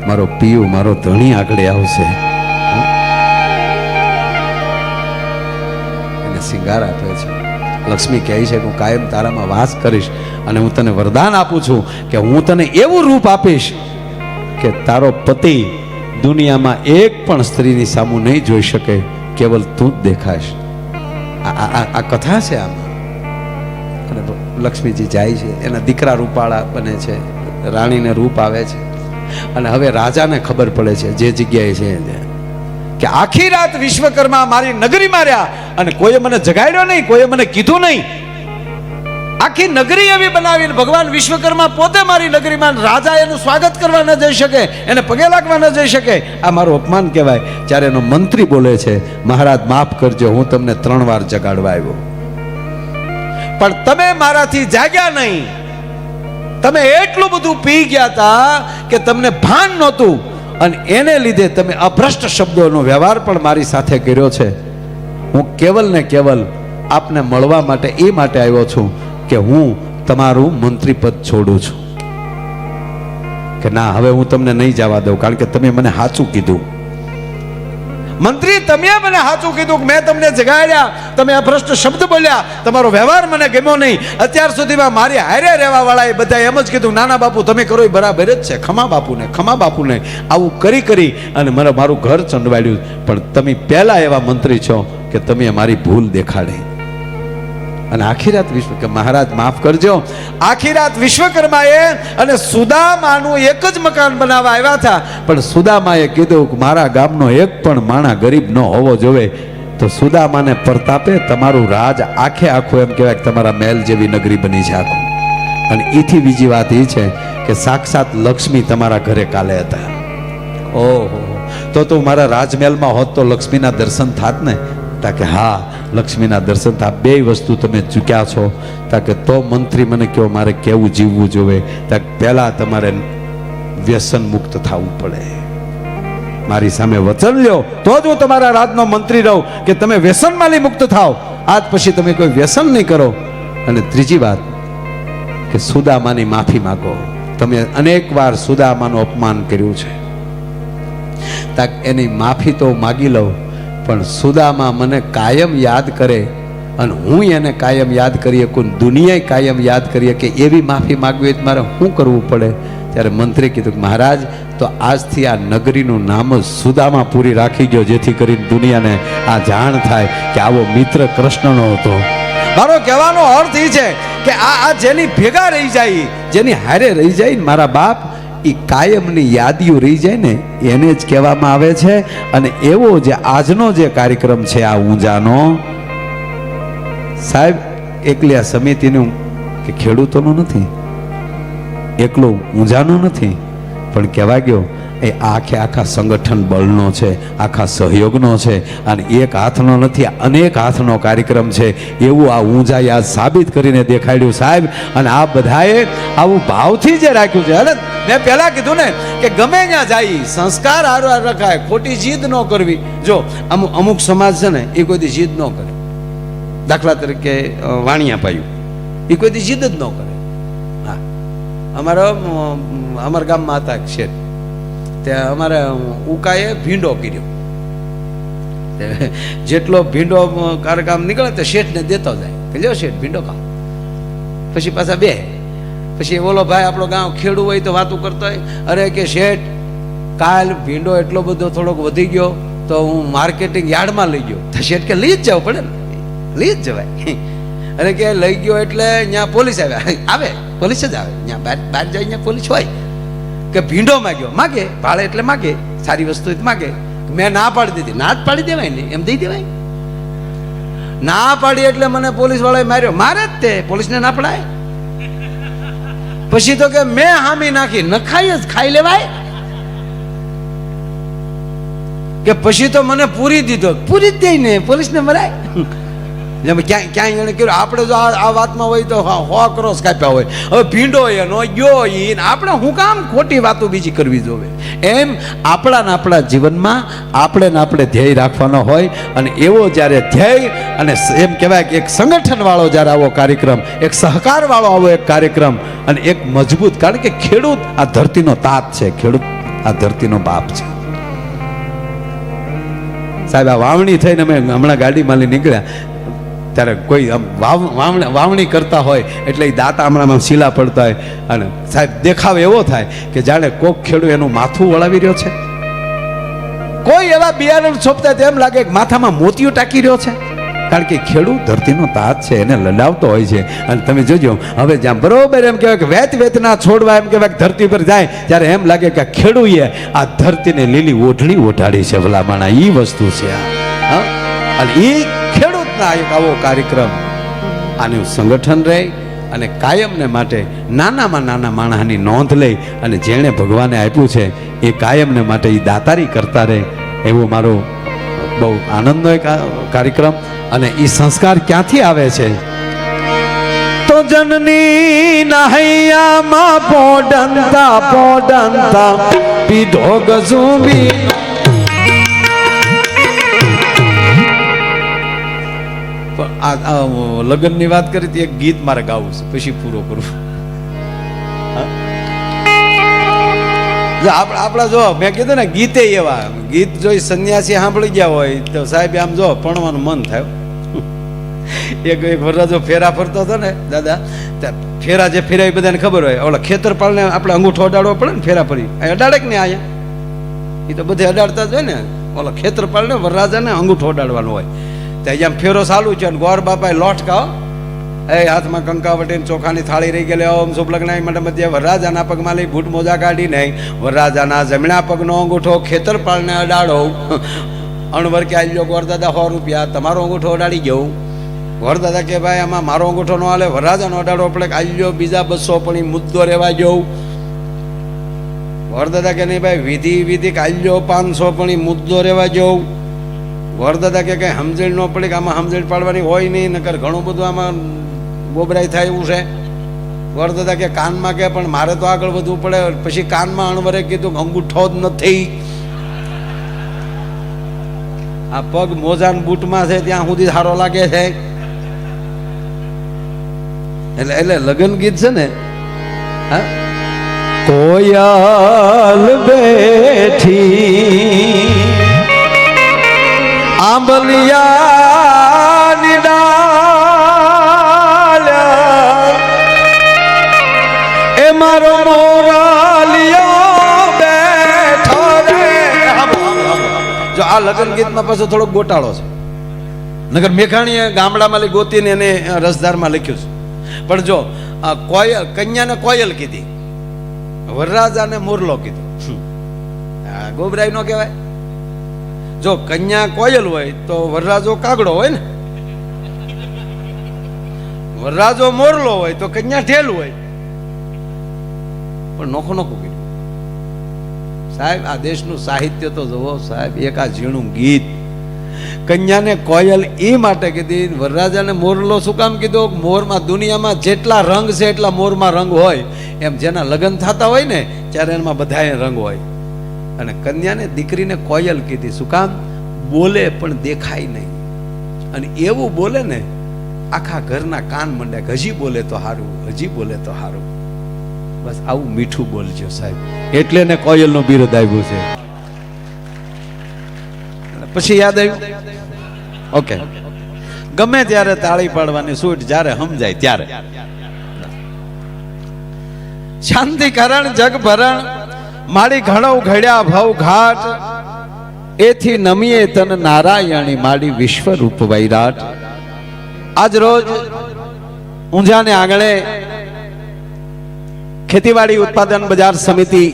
S1: મારો પિયુ, મારો ધણી આગળ આવશે, એને શિંગાર આપે છે. લક્ષ્મી કહે છે કે હું કાયમ તારામાં વાસ કરીશ, અને હું તને વરદાન આપું છું કે હું તને એવું રૂપ આપીશ કે તારો પતિ દુનિયામાં એક પણ સ્ત્રીની સામું નહીં જોઈ શકે, કેવલ તું જ દેખાશ. આ કથા છે આમાં. અને લક્ષ્મીજી જાય છે, એના દીકરા રૂપાળા બને છે, રાણીને રૂપ આવે છે. અને હવે રાજાને ખબર પડે છે જે જગ્યાએ છે કે આખી રાત વિશ્વકર્મા મારી નગરીમાં રહ્યા અને કોઈએ મને જગાડ્યો નહીં, કોઈએ મને કીધું નહીં. આખી નગરી એવી બનાવીને ભગવાન વિશ્વકર્મા પોતે મારી નગરીમાં, રાજા એનું સ્વાગત કરવા ન જઈ શકે, એને પગે લાગવા ન જઈ શકે. આ મારું અપમાન કહેવાય. જ્યારે એનો મંત્રી બોલે છે, મહારાજ માફ કરજો, હું તમને 3 વાર જગાડવા આવ્યો, પણ તમે મારાથી જાગ્યા નહીં. તમે એટલું બધું પી ગયા હતા કે તમને ભાન નહોતું, અને એને લીધે તમે અભ્રષ્ટ શબ્દોનો વ્યવહાર પણ મારી સાથે કર્યો છે. હું કેવલ ને કેવલ આપને મળવા માટે એ માટે આવ્યો છું કે હું તમારું મંત્રી પદ છોડું છું.
S2: કે ના હવે હું તમને નહીં જવા દઉં, કારણ કે તમે મને સાચું કીધું. મંત્રી તમે મને સાચું કીધું કે મેં તમને જગાડ્યા, તમે અભ્રષ્ટ શબ્દ બોલ્યા, તમારો વ્યવહાર મને ગમ્યો નહીં. અત્યાર સુધીમાં મારી હારે રહેવા વાળાએ બધા એમ જ કીધું નાના બાપુ તમે કરો એ બરાબર જ છે, ખમા બાપુને આવું કરી અને મારું ઘર ચંડવાડ્યું. પણ તમે પહેલા એવા મંત્રી છો કે તમે મારી ભૂલ દેખાડી. અને આખી રાત કે મહારાજ માફ કરજો, આખી રાત વિશ્વકર્માએ અને સુદામાનું એક જ મકાન બનાવવા આવ્યા હતા, પણ સુદામાએ કીધું કે મારા ગામનો એક પણ માણા ગરીબ ન હોવો જોઈએ. તો સુદામાને પ્રતાપે તમારું રાજ આખે આખું એમ કહેવાય કે તમારા મહેલ જેવી નગરી બની છે આખું. અને એથી બીજી વાત એ છે કે સાક્ષાત લક્ષ્મી તમારા ઘરે કાલે હતા. ઓહો, તો મારા રાજમહેલમાં હોત તો લક્ષ્મીના દર્શન થાત ને? તાકે હા, લક્ષ્મીના દર્શન થાય. બે વસ્તુ તમે ચૂક્યા છો. તાકે તો મંત્રી મને કહો મારે કેવું જીવવું જોઈએ? તાકે પહેલા તમારે વ્યસન મુક્ત થવું પડે. મારી સામે વચન લ્યો તો જ હું તમારા રાજનો મંત્રી રહું કે તમે વ્યસનમાંથી મુક્ત થાવ. આજ પછી તમે કોઈ વ્યસન નહીં કરો. અને ત્રીજી વાત કે સુદામાની માફી માંગો. તમે અનેક વાર સુદામાનું અપમાન કર્યું છે, તાક એની માફી તો માગી લઉં, પણ સુદામા મને કાયમ યાદ કરે અને હું એને કાયમ યાદ કરી શકું, દુનિયાએ કાયમ યાદ કરીએ કે એવી માફી માગવી હોય તો મારે શું કરવું પડે? ત્યારે મંત્રી કીધું કે મહારાજ તો આજથી આ નગરીનું નામ જ સુદામાપુરી રાખી ગયો, જેથી કરીને દુનિયાને આ જાણ થાય કે આવો મિત્ર કૃષ્ણનો હતો. મારો કહેવાનો અર્થ એ છે કે આ જેની ભેગા રહી જાય, જેની હારે રહી જાય ને મારા બાપ, એ કાયમની યાદીઓ રહી જાય ને એને જ કહેવામાં આવે છે. અને એવો જે આજનો જે કાર્યક્રમ છે આ ઊંઝાનો, સાહેબ એકલી આ સમિતિનું કે ખેડૂતોનું નથી, એકલો ઊંઝાનો નથી, પણ કહેવા ગયો એ આખા સંગઠન બળનો છે, આખા સહયોગનો છે. અને એક હાથનો નથી, અનેક હાથનો કાર્યક્રમ છે. એવું આ ઊંઝાએ આજ સાબિત કરીને દેખાડ્યું સાહેબ. અને આ બધાએ આવું ભાવથી જે રાખ્યું છે. અને મેં પહેલા કીધું ને કે ગમે ત્યાં જાય સંસ્કાર હારો રખાય, ખોટી જીદ ન કરવી. જો અમુક સમાજ છે ને એ કોઈ જીદ ન કરે. દાખલા તરીકે વાણિયા પાયું, એ કોઈ જીદ જ ન કરે. હા, અમારા ગામમાં હતા શેઠ, ત્યાં અમારે ઉકાએ ભીંડો કર્યો. જેટલો ભીંડો કામ નીકળે તો શેઠને દેતો જાય કે લ્યો શેઠ ભીંડો ખાઓ. પછી પાછા બે પછી ઓલો ભાઈ આપણો ગામ ખેડૂ હોય તો વાતું કરતો હોય, અરે કે શેઠ કાલ ભીંડો એટલો બધો થોડોક વધી ગયો તો હું માર્કેટિંગ યાર્ડમાં લઈ ગયો. તો શેઠ કે લઈ જ જવું પડે ને, લઈ જ જવાય. અને કે લઈ ગયો એટલે ત્યાં પોલીસ આવે પોલીસ જ આવે, ત્યાં બહાર જાય ત્યાં પોલીસ હોય. કે ભીંડો માગ્યો, માગે ભાડે એટલે માગે, સારી વસ્તુ માગે. મેં ના પાડી દીધી, ના જ પાડી દેવાય ને, એમ દઈ દેવાય. ના પાડી એટલે મને પોલીસ વાળાએ માર્યો. મારે જ તે પોલીસને ના પડાય. પછી તો કે મેં હામી નાખી, નખાય જ ખાઈ લેવાય. કે પછી તો મને પૂરી દીધો, પૂરી જ દઈ ને પોલીસને મરાય. ક્યાંય એને કર્યું. આપણે જો આ વાતમાં હોય તો 100 ક્રોસ કાપ્યા હોય. હવે ભીંડો એનો ગયો ઈને આપણે હું કામ ખોટી વાતો બીજી કરવી જોવે? એમ આપણા જીવનમાં આપણે ધ્યેય રાખવાનો હોય. અને એવો જ્યારે ધ્યેય અને એમ કહેવાય કે એક સંગઠન વાળો જ્યારે આવો કાર્યક્રમ, એક સહકાર વાળો આવો એક કાર્યક્રમ, અને એક મજબૂત, કારણ કે ખેડૂત આ ધરતીનો તાત છે, ખેડૂત આ ધરતીનો બાપ છે. સાહેબ આ વાવણી થઈને અમે હમણાં ગાડીમાં લઈ નીકળ્યા ત્યારે કોઈ આમ વાવણી કરતા હોય એટલે એ દાંતા હમણાં શીલા પડતા હોય, અને સાહેબ દેખાવ એવો થાય કે જાણે કોક ખેડૂત એનું માથું વળાવી રહ્યો છે. કોઈ એવા બિયારણ છોપતા તેમ લાગે કે માથામાં મોતિયું ટાંકી રહ્યો છે. કારણ કે ખેડૂત ધરતીનો તાત છે, એને લડાવતો હોય છે. અને તમે જોજો હવે જ્યાં બરોબર એમ કહેવાય કે વેતના છોડવા એમ કહેવાય ધરતી પર જાય ત્યારે એમ લાગે કે ખેડૂએ આ ધરતીને લીલી ઓઢણી ઓઢાડી છે. ભલામણા એ વસ્તુ છે આ. અને એ ખેડૂતના એક આવો કાર્યક્રમ, આનું સંગઠન રહે અને કાયમને માટે નાનામાં નાના માણસની નોંધ લઈ અને જેણે ભગવાને આપ્યું છે એ કાયમને માટે એ દાતારી કરતા રહે, એવો મારો બહુ આનંદનો એક કાર્યક્રમ. અને એ સંસ્કાર ક્યાંથી આવે છે? તો જનની નહૈયામાં પોડંતા પીધો ગજુબી. લગ્નની વાત કરી હતી, એક ગીત મારે ગાવું છે પછી પૂરો કરું. જો આપણા જો મેં કીધું ને ગીતે એવા ગીત જોઈ સંન્યાસી સાંભળી ગયા હોય તો સાહેબ આમ જો ભણવાનું મન થાય. એક વરરાજો ફેરા ફરતો હતો ને દાદા, ફેરા જે ફેરા બધાને ખબર હોય, ઓલા ખેતરપાળને આપણે અંગૂઠો અડાડવો પડે ને ફેરા ફરી અડાડે કે નહીં અહીંયા, એ તો બધે અડાડતા જ હોય ને. ઓલા ખેતરપાળને વરરાજાને અંગૂઠો અડાડવાનો હોય. ત્યાં અહીંયા ફેરો ચાલુ છે અને ગોર બાપાએ લોટકાઓ એ હાથમાં કંકાવટીને ચોખાની થાળી રહી ગયેલી ઓમ શુભ લગ્ન માટે મધ્ય વરરાજાના પગમાં લઈ બૂટ મોજા કાઢી નહીં વરરાજાના જમણા પગનો અંગૂઠો ખેતરપાળને અડાડો. અણવર કે આલ્યો ગોરદાદા 100 રૂપિયા, તમારો અંગૂઠો અડાડી ગયો. વરદાદા કે ભાઈ આમાં મારો અંગૂઠો ન હાલે, વરરાજાનો અડાડવો પડે. આલ્યો બીજા 200 પણ મુદ્દો રહેવા જવું. વરદાદા કે નહીં ભાઈ વિધિ કાલ્યો 500 પણ મુદ્દો રહેવા જવું. વરદાદા કે કઈ સમજણ ન પડે કે આમાં સમજણ પાડવાની હોય નહીં, નકર ઘણું બધું આમાં ગોબરાઈ થાય એવું છે. વરદાદા કે કાનમાં કે પણ મારે તો આગળ વધવું પડે. પછી કાનમાં અણવરે કીધું અંગૂઠો જ નથી. આ પગ મોજા બૂટમાં છે ત્યાં સુધી સારો લાગે છે. એટલે લગ્ન ગીત છે ને, હા, કોયલ બેઠી આંબલિયાની ડાળ એ મારો મોરાલિયો બેઠો રે. જો આ લગ્ન ગીતમાં પાછો થોડો ગોટાળો છે, નગર મેઘાણીએ ગામડામાં લઈ ગોતીને એને રસધારમાં લખ્યું છે. પણ જો કોયલ, કન્યાને કોયલ કીધી, વરરાજાને મોરલો કીધો. ગોબરાઈ નો કહેવાય. જો કન્યા કોયલ હોય તો વરરાજો કાગડો હોય ને, વરરાજો મોરલો હોય તો કન્યા ઢેલ હોય. પણ નોખું કીધું સાહેબ. આ દેશનું સાહિત્ય તો જુઓ સાહેબ. એક આ ઝીણું ગીત કન્યાને કોયલ એ માટે કીધી, વરરાજાને મોરલો શું કામ કીધો? મોરમાં દુનિયામાં જેટલા રંગ છે એટલા મોરમાં રંગ હોય. એમ જેના લગ્ન થતા હોય ને ત્યારે એમાં બધાએ રંગ હોય. અને કન્યાને દીકરીને કોયલ કીધી શું કામ? બોલે પણ દેખાય નહીં. અને એવું બોલે ને આખા ઘરના કાન મંડ્યા, હજી બોલે તો સારું, હજી બોલે તો સારું. બસ આવું મીઠું બોલજો સાહેબ. એટલે ને કોયલનું બિરુદ આવ્યું છે. પછી યાદ આવ્યું, ઓકે, ગમે ત્યારે તાળી પાડવાની છૂટ, જ્યારે સમજાય ત્યારે. શાંતિ કરણ જગ ભરણ માડી ઘણો ઘડ્યા ભવ ઘાટ, એથી નમીએ તન નારાયણી માડી વિશ્વરૂપ વૈરાટ. આજ રોજ ઊંઝાને આંગણે ખેતીવાડી ઉત્પાદન બજાર સમિતિ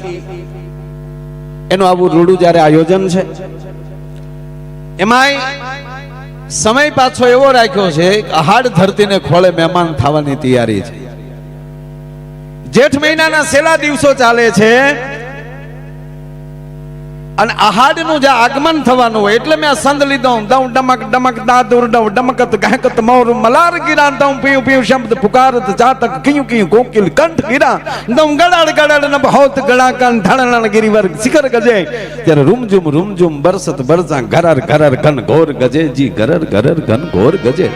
S2: એનું આવું રૂડું જ્યારે આયોજન છે, એમાંય સમય પાછો એવો રાખ્યો છે કે આહાડ ધરતીને ખોળે મહેમાન થવાની તૈયારી છે. જેઠ મહિનાના છેલ્લા દિવસો ચાલે છે અને આહાડનું જે આગમન થવાનું હોય એટલે મેં આ સંદ લીધો. દઉં ડમક ડમક દાદુર ડવ ડમકત ગહકત મોર મલાર ગીરા દઉં પીયું પીયું શબ્દ પુકારત જાતક કિયું કિયું કોકિલ કંઠ ગીરા દઉં ગડાડ ગડાડ ન બહોત ગડા કન ધણણ ગિરિવર શિખર ગજે. ત્યારે રૂમઝુમ બરસત બરસા ઘરર ઘરર ઘન ઘોર ગજે જી ઘરર ઘરર ઘન ઘોર ગજે.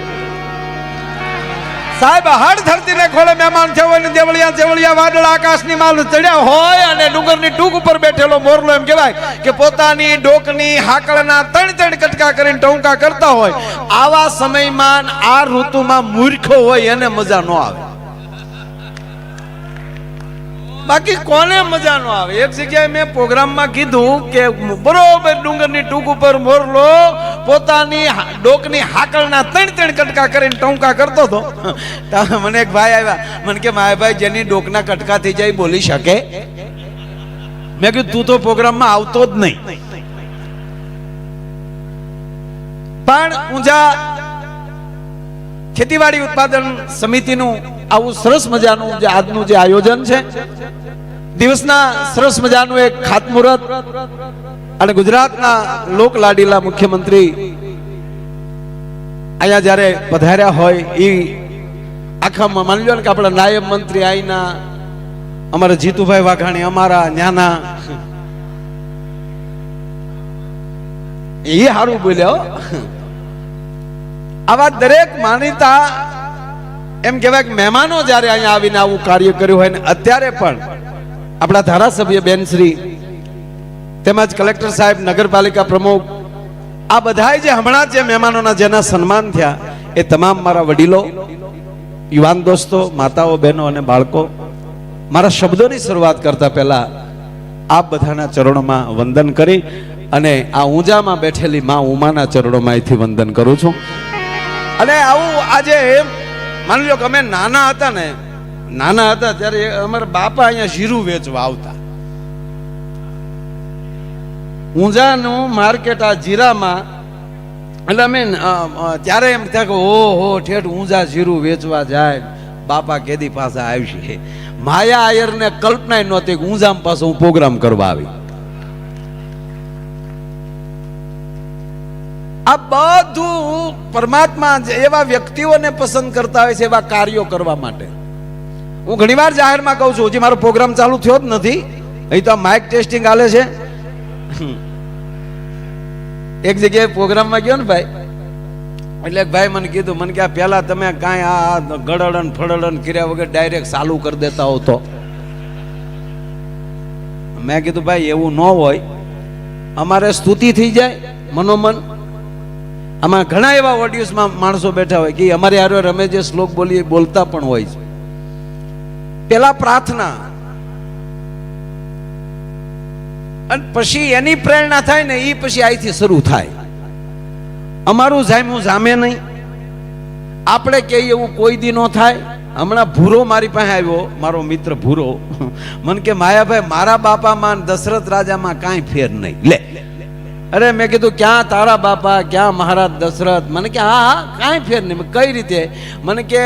S2: સાહેબ હાડ ધરતીને ખોળે મહેમાન થયો હોય ને દેવળિયા જેવળિયા વાદળા આકાશની માલ ચડ્યા હોય અને ડુંગરની ટૂંક ઉપર બેઠેલો મોરલો એમ કહેવાય કે પોતાની ડોકની હાકળના ત્રણ કટકા કરીને ટોંકા કરતા હોય. આવા સમયમાં આ ઋતુમાં મૂર્ખો હોય એને મજા ન આવે. બાકી કોને મજા ન આવે? એક જગ્યાએ મેં પ્રોગ્રામમાં કીધું કે બરોબર ડુંગરની ટૂંક ઉપર મોરલો પોતાની ડોકની હાકળના ત્રણ કટકા કરીને ટોંકા કરતો હતો. મને એક ભાઈ આવ્યા, મને કે માય ભાઈ જેની ડોકના કટકા થઈ જાય બોલી શકે? મેં કીધું તું તો પ્રોગ્રામમાં આવતો જ નહીં. પણ ઊંઝા ખેતીવાડી ઉત્પાદન સમિતિનું આવું સરસ મજાનું જે આજનું જે આયોજન છે, દિવસના સરસ મજાનું એક ખાતમુહૂર્ત અને ગુજરાતના લોક લાડીલા મુખ્યમંત્રી અહીંયા જ્યારે પધાર્યા હોય એ આખા માની લો ને કે આપણા નાયબ મંત્રી આઈના અમારા જીતુભાઈ વાઘાણી અમારા ન્યાના એ સારું બોલ્યો. આવા દરેક માનીતા એમ કહેવાય કે મહેમાનો જ્યારે અહીંયા આવીને આવું કાર્ય કર્યું હોય ને અત્યારે પણ આપણા ધારાસભ્ય બેન શ્રી તેમજ કલેક્ટર સાહેબ, નગરપાલિકા પ્રમુખ, આ બધાય જે હમણાં જે મહેમાનોના જેના સન્માન થયા એ તમામ મારા વડીલો, યુવાન દોસ્તો, માતાઓ, બહેનો અને બાળકો, મારા શબ્દોની શરૂઆત કરતા પહેલા આપ બધાના ચરણોમાં વંદન કરી અને આ ઊંઝામાં બેઠેલી માં ઉમાના ચરણોમાં અહીંથી વંદન કરું છું. અને આવું આજે માની લો કે અમે નાના હતા ત્યારે અમારા બાપા અહીંયા જીરું વેચવા આવતા. ઊંઝાનું માર્કેટ આ જીરામાં, એટલે અમે ત્યારે એમ થાય કે ઓહો ઠેઠ ઊંઝા જીરું વેચવા જાય, બાપા કેદી પાછા આવશે. માયા આયરને કલ્પના નહોતી કે ઊંઝામાં પાછો હું પ્રોગ્રામ કરવા આવી. આ બધું પરમાત્મા એવા વ્યક્તિઓને પસંદ કરતા હોય છે એવા કાર્યો કરવા માટે. હું ઘણીવાર જાહેરમાં કહું છું, હજી મારો પ્રોગ્રામ ચાલુ થયો જ નથી, અહીં તો માઇક ટેસ્ટિંગ હાલે છે. એક જગ્યાએ પ્રોગ્રામમાં ગયો ને ભાઈ, એટલે ભાઈ મને કીધું, મને કે પેલા તમે કાંઈ આ ગળડન ફળડન કર્યા વગર ડાયરેક્ટ ચાલુ કરી દેતા હો તો. મેં કીધું ભાઈ એવું ન હોય, અમારે સ્તુતિ થઈ જાય મનોમન. આમાં ઘણા એવા ઓડિયન્સમાં માણસો બેઠા હોય કે અમારે હારે અમે જે શ્લોક બોલીએ બોલતા પણ હોય છે. પેલા પ્રાર્થના અને પછી એની પ્રેરણા થાય ને એ પછી અહીંથી શરૂ થાય. અમારું જામ્યું જામે નહીં, આપણે કહીએ એવું કોઈ દી ન થાય. હમણાં ભૂરો મારી પાસે આવ્યો, મારો મિત્ર ભૂરો, મને કે માયાભાઈ મારા બાપામાં દશરથ રાજામાં કાંઈ ફેર નહીં. લે અરે મેં કીધું ક્યાં તારા બાપા, ક્યાં મહારાજ દશરથ? મને કે હા કાંઈ ફેર નહીં. કઈ રીતે? મને કે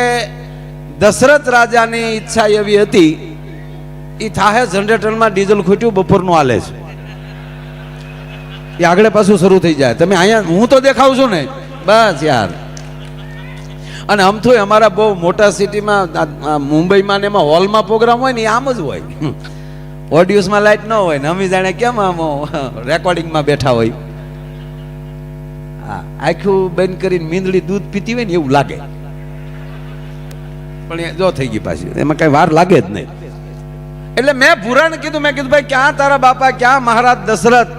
S2: દશરથ રાજાની ઈચ્છા એવી હતી, એ થાહે જનરેટરમાં ડીઝલ ખૂટ્યું બપોરનું હાલે છે, એ આગળ પાછું શરૂ થઈ જાય. તમે અહીંયા હું તો દેખાઉં છું ને બસ યાર. અને આમ તો અમારા બહુ મોટા સિટીમાં, મુંબઈમાં ને એમાં હોલમાં પ્રોગ્રામ હોય ને એ આમ જ હોય. ઓડિયોસમાં લાઈટ ન હોય ને અમે જાણે કેમ આમ રેકોર્ડિંગમાં બેઠા હોય. હા, આખું બંધ કરીને મીંદડી દૂધ પીતી હોય ને એવું લાગે, પણ એ જો થઈ ગઈ પાછી, એમાં કઈ વાર લાગે જ નહીં. એટલે મેં ભૂરાને કીધું, મેં કીધું ભાઈ ક્યાં તારા બાપા, ક્યાં મહારાજ દશરથ,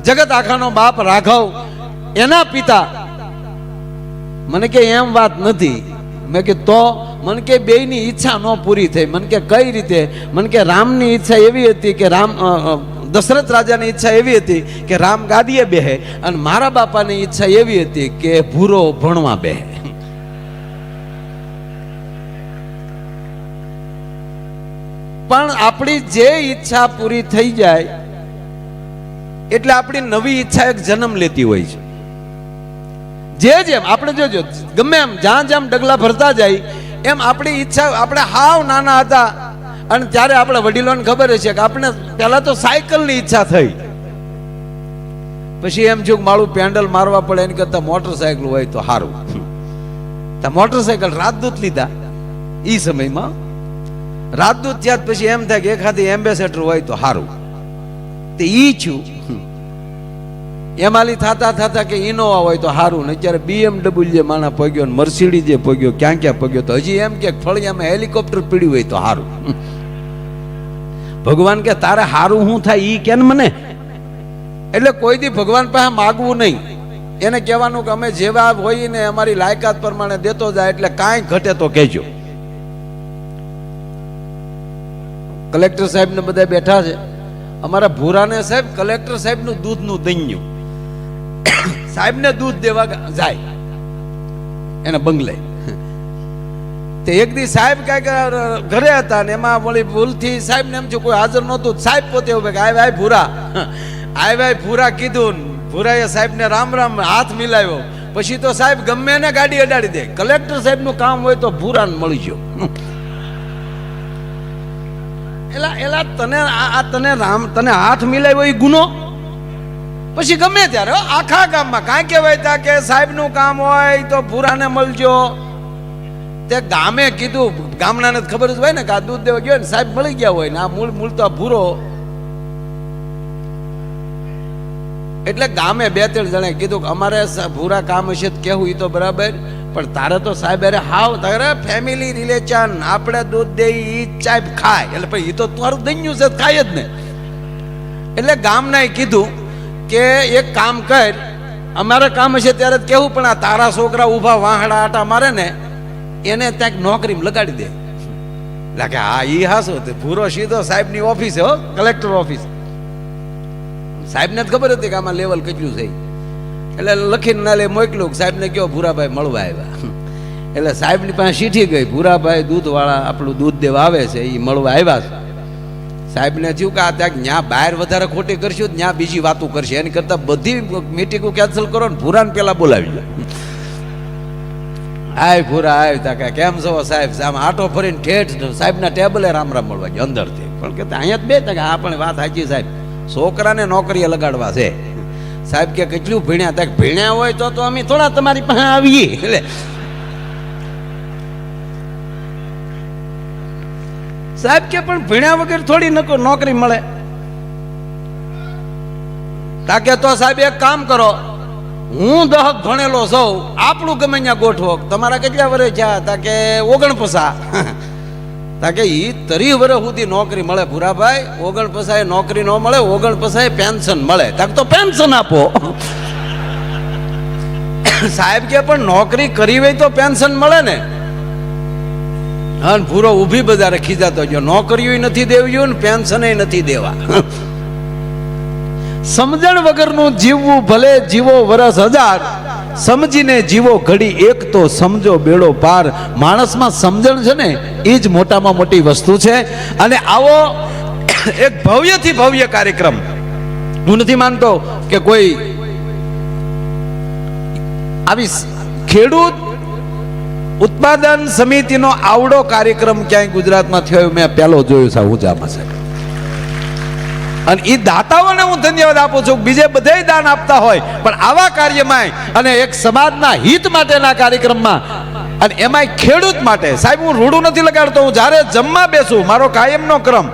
S2: જગત આખાનો બાપ રાઘવ, એના પિતા? મને કે એમ વાત નથી. મેં કે તો? મને કે બેયની ઈચ્છા ન પૂરી થઈ. મને કે કઈ રીતે? મને કે રામની ઈચ્છા એવી હતી કે દશરથ રાજાની ઈચ્છા એવી હતી કે રામ ગાદીએ બેહે, અને મારા બાપાની ઈચ્છા એવી હતી કે ભૂરો ભણવા બેહે. પણ આપણી જે ઈચ્છા પૂરી થઈ જાય એટલે આપણી નવી ઈચ્છા એક જન્મ લેતી હોય છે. જેમ આપણે જોજો, ગમે એમ જ્યાં જ્યાં ડગલા ભરતા જાય એમ આપણી ઈચ્છા, આપણે હાવ નાના હતા અને ત્યારે આપણે વડીલોને ખબર છે કે આપણે પહેલા તો સાયકલની ઈચ્છા થઈ, પછી એમ જો મારું પેન્ડલ મારવા પડે એની કરતા મોટરસાયકલ હોય તો સારું. મોટરસાયકલ રાજદૂત લીધા એ સમયમાં. રાજદૂત થયા પછી એમ થાય કે એખાદી એમ્બેસેડર હોય તો સારું. તે ઈ છું એમાલી થતા થતા કે ઇનોવા હોય તો સારું. ને અત્યારે BMW જે માણા પગ્યો ને મર્સિડીઝ જે પગ્યો, ક્યાં ક્યાં પગ્યો, તો હજી એમ કે ફળિયામાં હેલિકોપ્ટર પીડ્યું હોય તો સારું. ભગવાન કે તારે સારું શું થાય ઈ કે મને. એટલે કોઈ દી ભગવાન પાસે માગવું નહીં, એને કહેવાનું કે અમે જેવા હોય ને અમારી લાયકાત પ્રમાણે દેતો જાય, એટલે કાંઈ ઘટે તો કહેજો. કલેક્ટર સાહેબ ને બધા બેઠા છે. અમારા ભૂરાને સાહેબ કલેક્ટર સાહેબ નું દૂધનું દૈન્યું, સાહેબ ને દૂધ દેવા જાય એના બંગલે. તે એક દી સાહેબ કઈક ઘરે હતા ને એમાં બોલી ભૂલથી સાહેબ ને એમ છે કોઈ હાજર નહોતું. સાહેબ પોતે ઉભે કે આય ભાઈ ભૂરા, આય ભાઈ ભૂરા કીધું. ભૂરાએ સાહેબ ને રામ રામ હાથ મિલાવ્યો. પછી તો સાહેબ ગમે ને ગાડી અડાડી દે. કલેક્ટર સાહેબ નું કામ હોય તો ભૂરાને મળી ગયો. એલા તને હાથ મિલાવ્યો એ ગુનો. પછી ગમે ત્યારે આખા ગામમાં કાંઈ કહેવાય તા કે સાહેબ નું કામ હોય તો ભૂરાને મળજો. તે ગામે કીધું, ગામડાને ખબર જ હોય ને કે આ દૂધ દેવા ગયો ને સાહેબ મળી ગયા હોય ને આ મૂળ તો ભૂરો. એટલે ગામે 2-3 જણાએ કીધું કે અમારે ભૂરા કામ હશે તો કેવું એ તો બરાબર, પણ તારે તો સાહેબ અરે હાવ તારે ફેમિલી રિલેશન, આપણે દૂધ દે ઈ સાહેબ ખાય. એટલે પછી એ તો તારું દૈન્યું છે ખાય જ ને.
S1: એટલે ગામનાએ કીધું કે એક કામ કર, અમારે કામ હશે ત્યારે જ કેવું, પણ આ તારા છોકરા ઊભા વાહડા આટા મારે ને એને ત્યાં નોકરીમાં લગાડી દે. એટલે કે હા ઈ હાસો, પૂરો સીધો સાહેબની ઓફિસ હો, કલેક્ટર ઓફિસ. સાહેબને જ ખબર હતી કે આમાં લેવલ કેટલું છે. એટલે લખીને ના લે મોકલું, સાહેબને કહો ભૂરાભાઈ મળવા આવ્યા. એટલે સાહેબની પાસે ચીઠી ગઈ, ભૂરાભાઈ દૂધવાળા આપણું દૂધ દેવા આવે છે, એ મળવા આવ્યા છે. સાહેબને થયું કે આ ત્યાં ત્યાં બહાર વધારે ખોટી કરશું, ત્યાં બીજી વાતો કરશે, એની કરતાં બધી મીટિંગો કેન્સલ કરો ને ભૂરાને પહેલાં બોલાવી લો. આય ભૂરા આવ તા કે કેમ છો સાહેબ? આમ આટો ફરીને ઠેઠ સાહેબના ટેબલે રામ રામ મળવા ગયો અંદરથી. પણ કે અહીંયા જ બે તા કે આ પણ વાત સાચી સાહેબ, છોકરાને નોકરીએ લગાડવા છે. સાહેબ કે કેટલું ભણ્યા? તા ભણ્યા હોય તો અમે થોડા તમારી પાસે આવીએ. એટલે સાહેબ કે પણ ભણ્યા વગર થોડી નોકરી મળે. તાકે તો સાહેબ એક કામ કરો, હું 10 ભણેલો સૌ, આપણું ગમે ત્યાં ગોઠવો. તમારા કેટલા વર્ષ થયા? તાકે 49. તાકે ઈ 30 વર્ષ સુધી નોકરી મળે ભૂરાભાઈ. 49 નોકરી ન મળે, 49 પેન્શન મળે. તાકે તો પેન્શન આપો. સાહેબ કે પણ નોકરી કરી હોય તો પેન્શન મળે ને. હા, ભૂરો ઊભી બજારે ખીજાતો ગયો, નોકરીઓ નથી દેવી ને પેન્શન નથી દેવા. સમજણ વગરનું જીવવું ભલે જીવો વરસ 1000, સમજીને જીવો ઘડી એક તો સમજો બેડો પાર. માણસમાં સમજણ છે ને એ જ મોટામાં મોટી વસ્તુ છે. અને આવો એક ભવ્યથી ભવ્ય કાર્યક્રમ, હું નથી માનતો કે કોઈ આવી ખેડૂત ઉત્પાદન સમિતિનો આવડો કાર્યક્રમ ક્યાંય ગુજરાતમાં થયો મેં પહેલો જોયો છે ઊંચામાં છે. અને એ દાતાઓને હું ધન્યવાદ આપું છું. બીજે બધે દાન આપતા હોય, પણ આવા કાર્યમાં અને એક સમાજના હિત માટેના કાર્યક્રમમાં, અને એમાંય ખેડૂત માટે. સાહેબ હું રૂડું નથી લગાડતો, હું જ્યારે જમવા બેસું, મારો કાયમનો ક્રમ,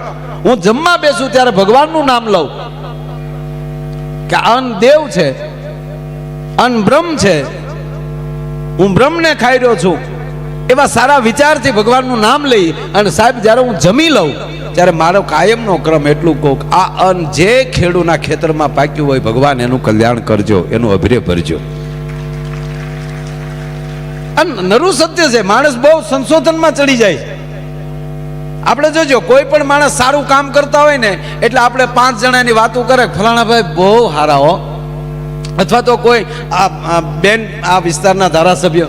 S1: હું જમવા બેસું ત્યારે ભગવાનનું નામ લઉં કે અન્ન દેવ છે, અન્ન બ્રહ્મ છે, હું બ્રહ્મને ખાઈ રહ્યો છું. એવા સારા વિચારથી ભગવાનનું નામ લઈ અને સાહેબ જ્યારે હું જમી લઉં ત્યારે મારો કાયમનો ક્રમ એટલું કહું, આ અન્ન જે ખેડૂના ખેતરમાં પાક્યું હોય, ભગવાન એનું કલ્યાણ કરજો, એનું અભિરે ભરજો. અને નરું સત્ય છે, માણસ બહુ સંશોધનમાં ચડી જાય. આપણે જોજો, કોઈ પણ માણસ સારું કામ કરતા હોય ને એટલે આપણે 5 જણાની વાતો કરે, ફલાણા ભાઈ બહુ સારા હો, અથવા તો કોઈ બેન આ વિસ્તારના ધારાસભ્ય,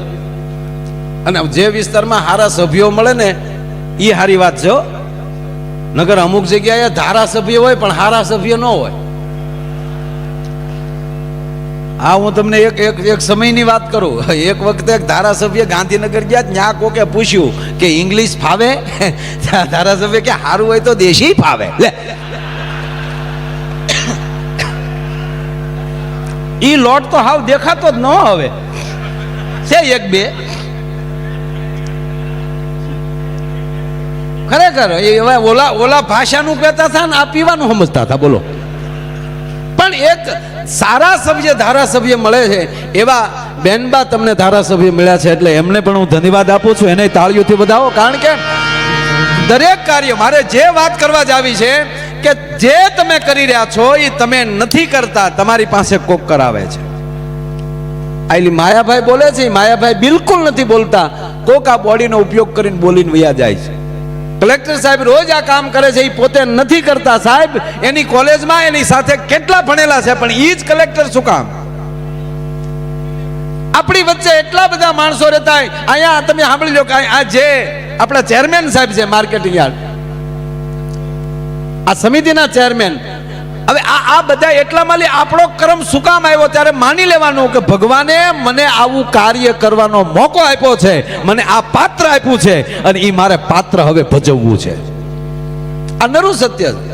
S1: અને જે વિસ્તારમાં સારા સભ્યો મળે ને એ સારી વાત છે. નગર અમુક જગ્યાએ ધારાસભ્ય હોય પણ સારા સભ્ય ન હોય. હા, હું તમને એક સમયની વાત કરું. એક વખતે એક ધારાસભ્ય ગાંધીનગર ગયા, ત્યાં કોકે પૂછ્યું કે ઇંગ્લિશ ફાવે? ધારાસભ્ય કે સારું હોય તો દેશી ફાવે. લે, ઈ લોટ તો હાવ દેખાતો જ ન હવે છે, 1-2 ખરેખર ઓલા ભાષાનું કહેતા હતા ને આ પીવાનું સમજતા હતા. બોલો, પણ એક સારા સભ્ય ધારાસભ્ય મળે છે. એવા બેનબા તમને ધારાસભ્ય મળ્યા છે એટલે એમને પણ હું ધન્યવાદ આપું છું. એને તાળીઓથી વધાવો, કારણ કે દરેક કાર્ય મારે જે વાત કરવા જ આવી છે કે જે તમે કરી રહ્યા છો એ તમે નથી કરતા, તમારી પાસે કોક કરાવે છે. આલી માયાભાઈ બોલે છે, માયાભાઈ બિલકુલ નથી બોલતા, કોક આ બોડીનો ઉપયોગ કરીને બોલીને વયા જાય છે. કલેક્ટર સાહેબ રોજ આ કામ કરે છે, એ પોતે નથી કરતા. સાહેબ એની કોલેજમાં એની સાથે કેટલા ભણેલા છે, પણ એ જ કલેક્ટર શું કામ? આપણી વચ્ચે એટલા બધા માણસો રહેતા હોય. અહીંયા તમે સાંભળી લો કે આ જે આપણા ચેરમેન સાહેબ છે માર્કેટિંગ યાર્ડ, આ સમિતિના ચેરમેન, હવે આ બધા એટલામાં આપણો ક્રમ શું કામ આવ્યો? ત્યારે માની લેવાનું કે ભગવાને મને આવું કાર્ય કરવાનો મોકો આપ્યો છે, મને આ પાત્ર આપ્યું છે, અને એ મારે પાત્ર હવે ભજવવું છે. આ નરું સત્ય છે.